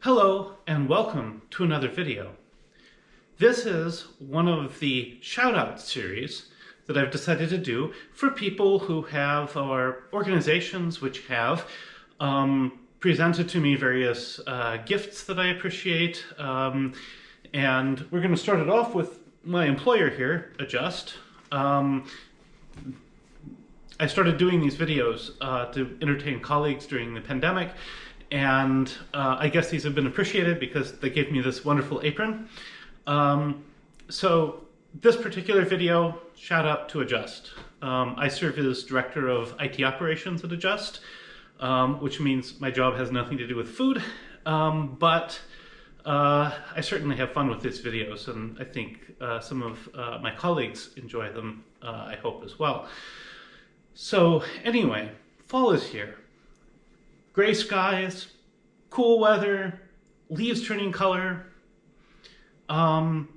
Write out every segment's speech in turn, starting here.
Hello and welcome to another video. This is one of the shout-out series that I've decided to do for people who have, or organizations which have presented to me various gifts that I appreciate. And we're going to start it off with my employer here, Adjust. I started doing these videos to entertain colleagues during the pandemic, and I guess these have been appreciated because they gave me this wonderful apron. So this particular video, shout out to Adjust. I serve as Director of IT Operations at Adjust, which means my job has nothing to do with food, but I certainly have fun with these videos, and I think some of my colleagues enjoy them, I hope as well. So anyway, fall is here. Gray skies, cool weather, leaves turning color. Now,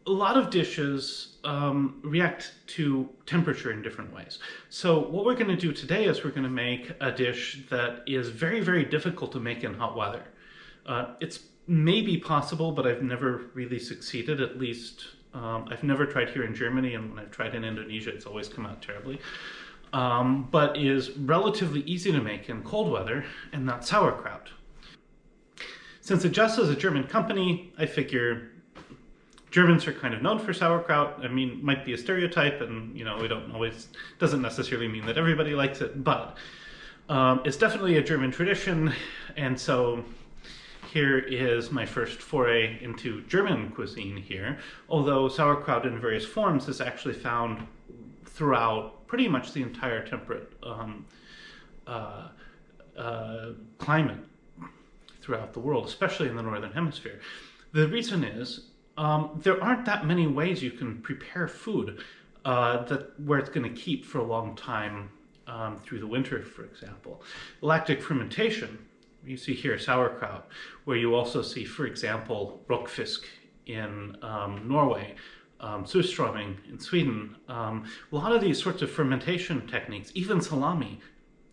a lot of dishes react to temperature in different ways. So what we're going to do today is we're going to make a dish that is very, very difficult to make in hot weather. It's maybe possible, but I've never really succeeded. At least I've never tried here in Germany, and when I've tried in Indonesia, it's always come out terribly. But is relatively easy to make in cold weather, and that's sauerkraut. Since Adjust is a German company, I figure Germans are kind of known for sauerkraut. I mean, might be a stereotype, and we don't always, doesn't necessarily mean that everybody likes it, but it's definitely a German tradition, and so here is my first foray into German cuisine here, although sauerkraut in various forms is actually found throughout pretty much the entire temperate climate throughout the world, especially in the Northern Hemisphere. The reason is there aren't that many ways you can prepare food where it's going to keep for a long time through the winter, for example. Lactic fermentation, you see here sauerkraut, where you also see, for example, rockfisk in Norway, surströmming in Sweden. A lot of these sorts of fermentation techniques, even salami,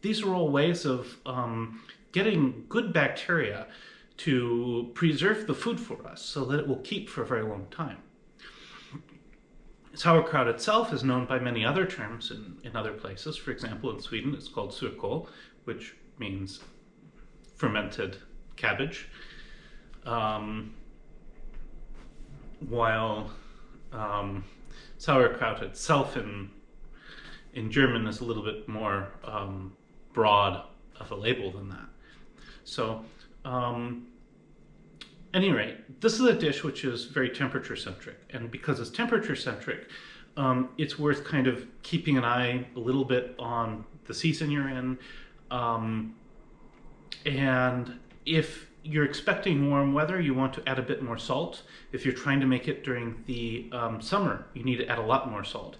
these are all ways of getting good bacteria to preserve the food for us so that it will keep for a very long time. Sauerkraut itself is known by many other terms in other places. For example, in Sweden it's called surkål, which means fermented cabbage, while sauerkraut itself in German is a little bit more broad of a label than that. So, any rate, this is a dish which is very temperature centric, and because it's temperature centric, it's worth kind of keeping an eye a little bit on the season you're in, and if you're expecting warm weather, you want to add a bit more salt. If you're trying to make it during the summer, you need to add a lot more salt.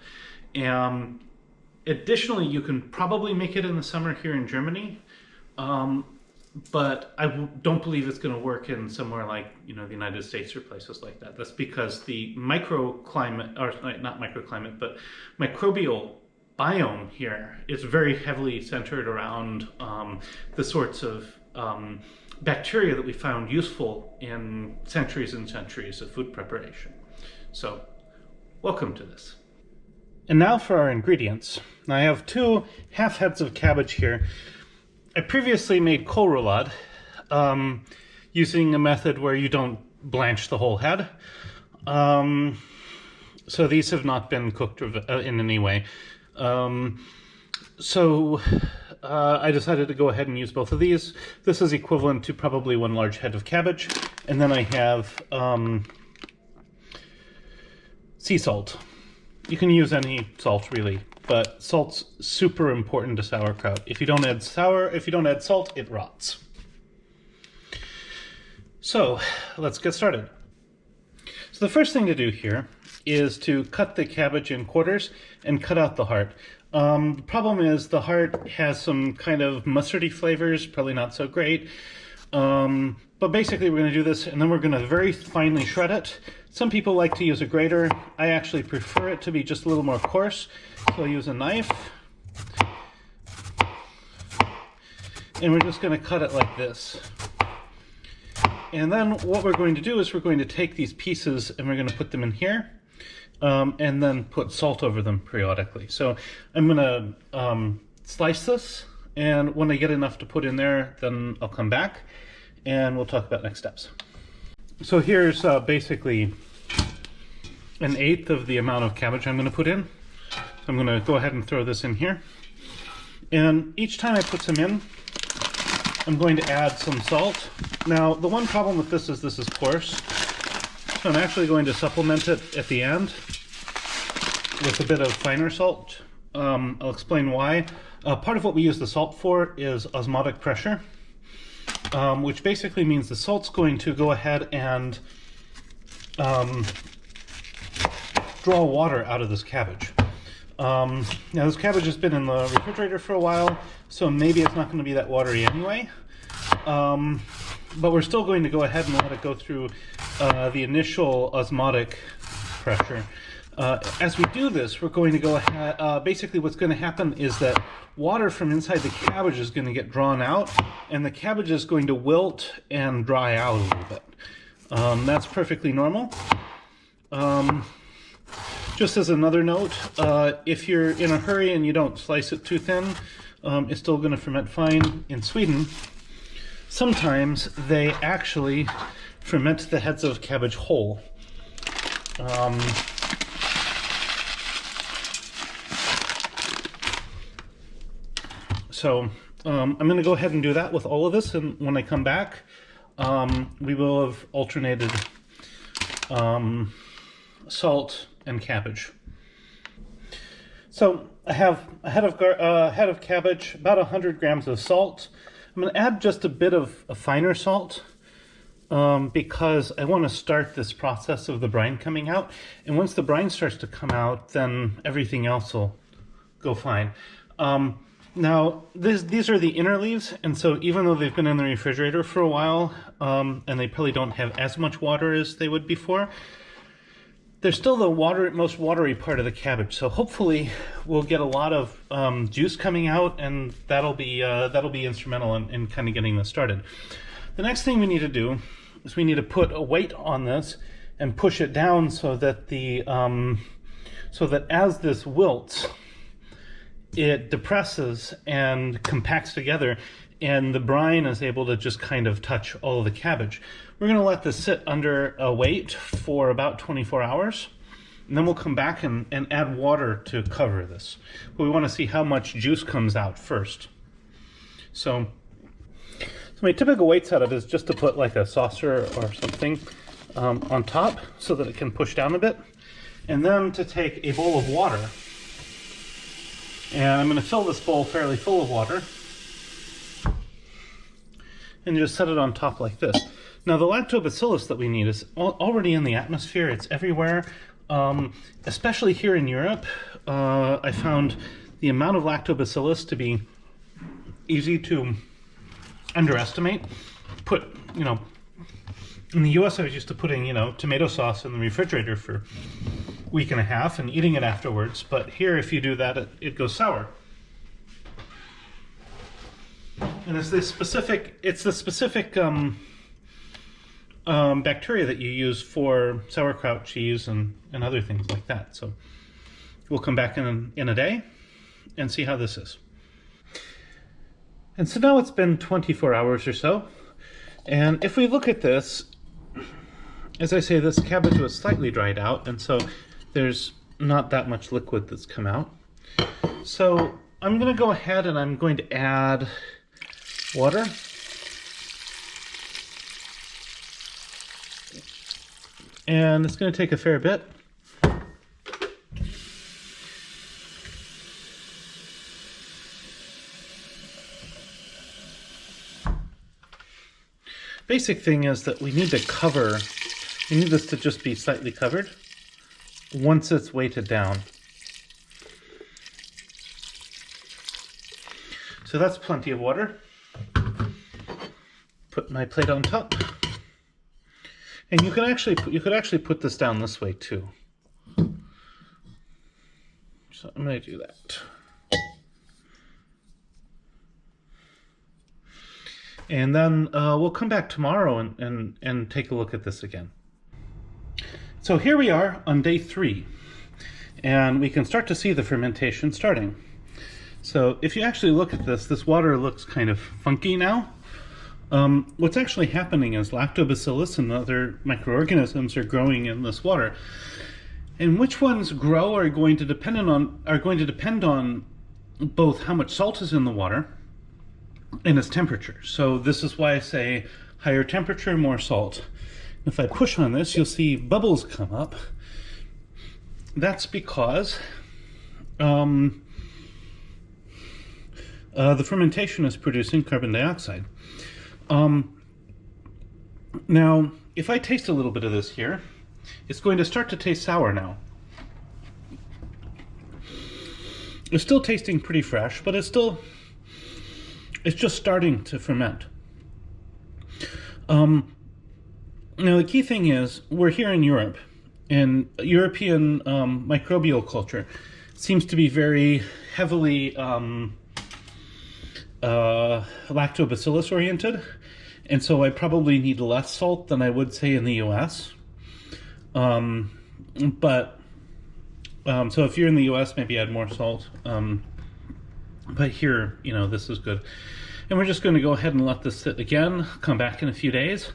Additionally, you can probably make it in the summer here in Germany, but I don't believe it's going to work in somewhere like the United States or places like that. That's because the microclimate, or not microclimate, but microbial biome here is very heavily centered around the sorts of bacteria that we found useful in centuries and centuries of food preparation. So, welcome to this. And now for our ingredients. I have 2 half heads of cabbage here. I previously made kohlroulade using a method where you don't blanch the whole head. So these have not been cooked in any way. I decided to go ahead and use both of these. This is equivalent to probably 1 large head of cabbage. And then I have sea salt. You can use any salt really, but salt's super important to sauerkraut. If you don't add salt, it rots. So let's get started. So the first thing to do here is to cut the cabbage in quarters and cut out the heart. The problem is the heart has some kind of mustardy flavors, probably not so great. But basically we're going to do this, and then we're going to very finely shred it. Some people like to use a grater. I actually prefer it to be just a little more coarse, so I'll use a knife. and we're just going to cut it like this. And then what we're going to do is we're going to take these pieces and we're going to put them in here, and then put salt over them periodically. So I'm going to slice this, and when I get enough to put in there, then I'll come back and we'll talk about next steps. So here's basically 1/8 of the amount of cabbage I'm going to put in. So I'm going to go ahead and throw this in here. And each time I put some in, I'm going to add some salt. Now, the one problem with this is coarse. So I'm actually going to supplement it at the end with a bit of finer salt. I'll explain why. Part of what we use the salt for is osmotic pressure, which basically means the salt's going to go ahead and draw water out of this cabbage. Now this cabbage has been in the refrigerator for a while, so maybe it's not going to be that watery anyway. But we're still going to go ahead and let it go through the initial osmotic pressure. As we do this, we're going to go ahead, basically what's going to happen is that water from inside the cabbage is going to get drawn out, and the cabbage is going to wilt and dry out a little bit. That's perfectly normal. Just as another note, if you're in a hurry and you don't slice it too thin, it's still going to ferment fine. In Sweden, sometimes they actually ferment the heads of cabbage whole. So I'm going to go ahead and do that with all of this, and when I come back, we will have alternated salt and cabbage. So I have a head of cabbage, about 100 grams of salt. I'm going to add just a bit of a finer salt because I want to start this process of the brine coming out. And once the brine starts to come out, then everything else will go fine. Now, these are the inner leaves, and so even though they've been in the refrigerator for a while, and they probably don't have as much water as they would before, they're still the most watery part of the cabbage. So hopefully we'll get a lot of juice coming out, and that'll be instrumental in kind of getting this started. The next thing we need to do is we need to put a weight on this and push it down so that so that as this wilts, it depresses and compacts together, and the brine is able to just kind of touch all of the cabbage. We're going to let this sit under a weight for about 24 hours, and then we'll come back and add water to cover this. But we want to see how much juice comes out first. So my typical weight setup is just to put like a saucer or something on top so that it can push down a bit, and then to take a bowl of water. And I'm going to fill this bowl fairly full of water and just set it on top like this. Now the lactobacillus that we need is already in the atmosphere. It's everywhere, especially here in Europe. I found the amount of lactobacillus to be easy to underestimate. In the US I was used to putting, tomato sauce in the refrigerator for a week and a half and eating it afterwards, but here if you do that, it goes sour. And it's the specific bacteria that you use for sauerkraut cheese and other things like that. So we'll come back in a day and see how this is. And so now it's been 24 hours or so, and if we look at this, as I say, this cabbage was slightly dried out, and so there's not that much liquid that's come out. So I'm going to go ahead and I'm going to add water. And it's going to take a fair bit. Basic thing is that we need this to just be slightly covered once it's weighted down. So that's plenty of water. Put my plate on top. And you could actually put this down this way too. So I'm going to do that. And then we'll come back tomorrow and take a look at this again. So here we are on day 3, and we can start to see the fermentation starting. So if you actually look at this water looks kind of funky now. What's actually happening is lactobacillus and other microorganisms are growing in this water. And which ones grow are going to depend on both how much salt is in the water and its temperature. So this is why I say higher temperature, more salt. If I push on this, you'll see bubbles come up. That's because the fermentation is producing carbon dioxide. Now, if I taste a little bit of this here, it's going to start to taste sour now. It's still tasting pretty fresh, but it's just starting to ferment. Now, the key thing is, we're here in Europe, and European microbial culture seems to be very heavily lactobacillus oriented, and so I probably need less salt than I would say in the US. So if you're in the US, maybe add more salt. But here, this is good. And we're just going to go ahead and let this sit again, come back in a few days,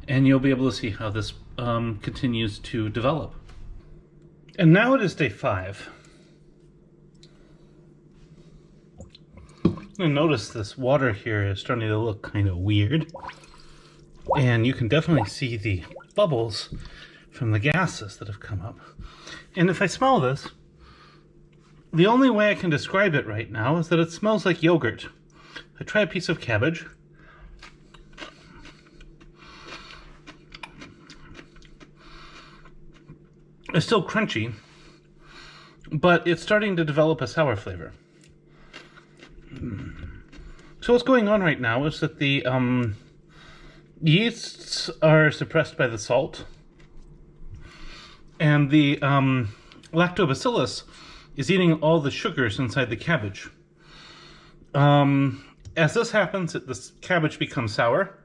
and you'll be able to see how this continues to develop. And now it is day 5. And notice this water here is starting to look kind of weird. And you can definitely see the bubbles from the gases that have come up. And if I smell this, the only way I can describe it right now is that it smells like yogurt. I try a piece of cabbage. It's still crunchy, but it's starting to develop a sour flavor. So what's going on right now is that the yeasts are suppressed by the salt, and the lactobacillus is eating all the sugars inside the cabbage. As this happens, this cabbage becomes sour.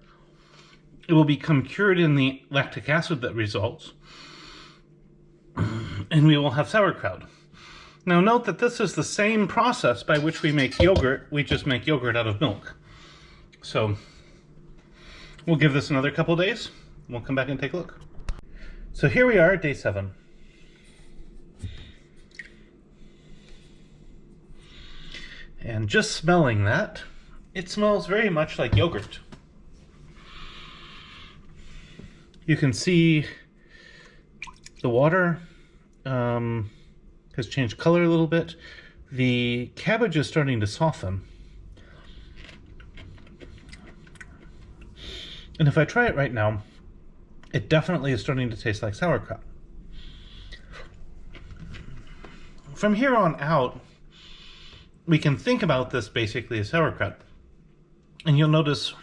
It will become cured in the lactic acid that results, and we will have sauerkraut. Now note that this is the same process by which we make yogurt, we just make yogurt out of milk. So we'll give this another couple days, and we'll come back and take a look. So here we are at day 7. And just smelling that, it smells very much like yogurt. You can see the water has changed color a little bit. The cabbage is starting to soften. And if I try it right now, it definitely is starting to taste like sauerkraut. From here on out, we can think about this basically as sauerkraut. And you'll notice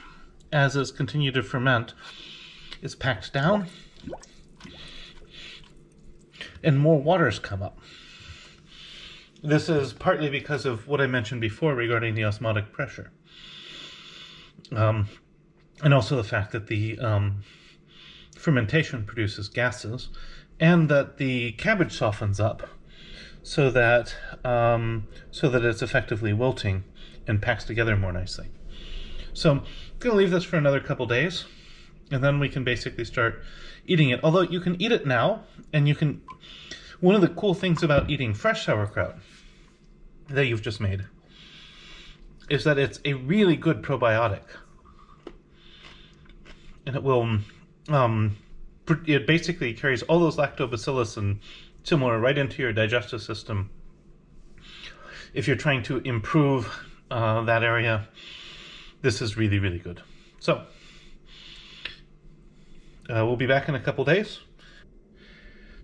as it's continued to ferment, it's packed down and more waters come up. This is partly because of what I mentioned before regarding the osmotic pressure. And also the fact that the fermentation produces gases, and that the cabbage softens up so that it's effectively wilting and packs together more nicely. So I'm going to leave this for another couple days, and then we can basically start eating it. Although you can eat it now, and you can... One of the cool things about eating fresh sauerkraut that you've just made is that it's a really good probiotic. And it will, it basically carries all those lactobacillus and similar right into your digestive system. If you're trying to improve that area, this is really, really good. So, we'll be back in a couple days.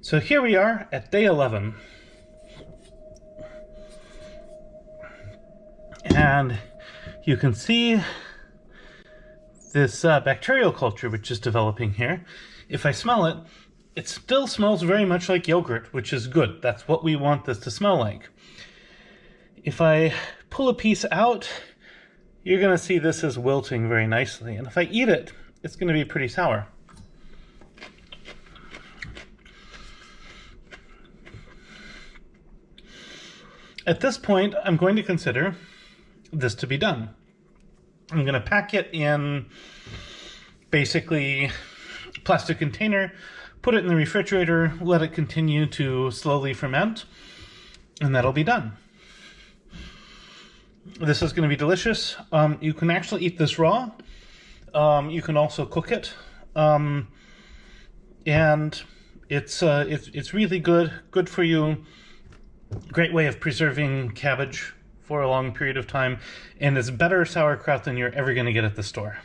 So here we are at day 11. And you can see this bacterial culture which is developing here. If I smell it, it still smells very much like yogurt, which is good. That's what we want this to smell like. If I pull a piece out, you're going to see this is wilting very nicely. And if I eat it, it's going to be pretty sour. At this point, I'm going to consider this to be done. I'm going to pack it in basically a plastic container, put it in the refrigerator, let it continue to slowly ferment, and that'll be done. This is going to be delicious. You can actually eat this raw. You can also cook it, and it's really good for you. Great way of preserving cabbage for a long period of time, and it's better sauerkraut than you're ever going to get at the store.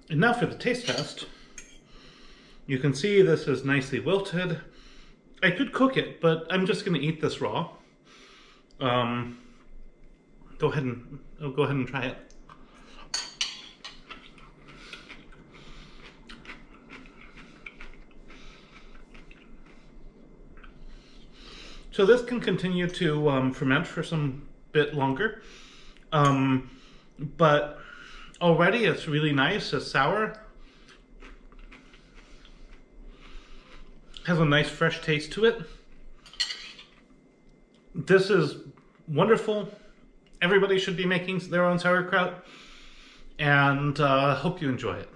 And now for the taste test. You can see this is nicely wilted. I could cook it, but I'm just going to eat this raw. Go ahead and try it. So this can continue to ferment for some bit longer, but already it's really nice. It's sour, has a nice fresh taste to it. This is wonderful. Everybody should be making their own sauerkraut, and hope you enjoy it.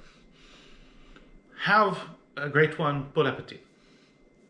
Have a great one. Bon appetit.